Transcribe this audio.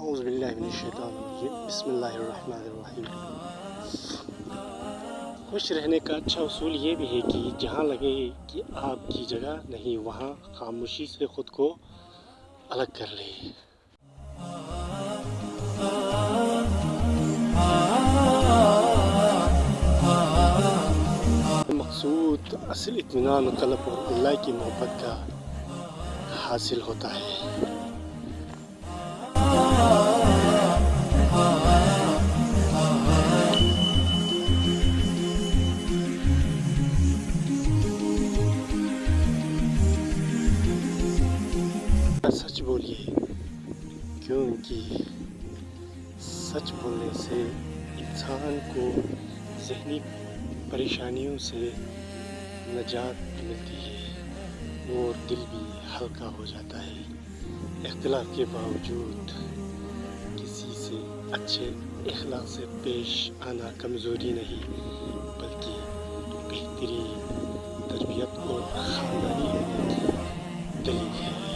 اعوذ باللہ من الشیطان الرجیم بسم اللہ الرحمن الرحیم۔ خوش رہنے کا اچھا اصول یہ بھی ہے کہ جہاں لگے کہ آپ کی جگہ نہیں وہاں خاموشی سے خود کو الگ کر لیں۔ مقصود اصل اطمینان و طلب اور اللہ کی محبت کا حاصل ہوتا ہے۔ سچ بولیے، کیونکہ سچ بولنے سے انسان کو ذہنی پریشانیوں سے نجات ملتی ہے اور دل بھی ہلکا ہو جاتا ہے۔ اختلاف کے باوجود کسی سے اچھے اخلاق سے پیش آنا کمزوری نہیں بلکہ بہترین تربیت اور خاندانی ہونے کی دلیل ہے۔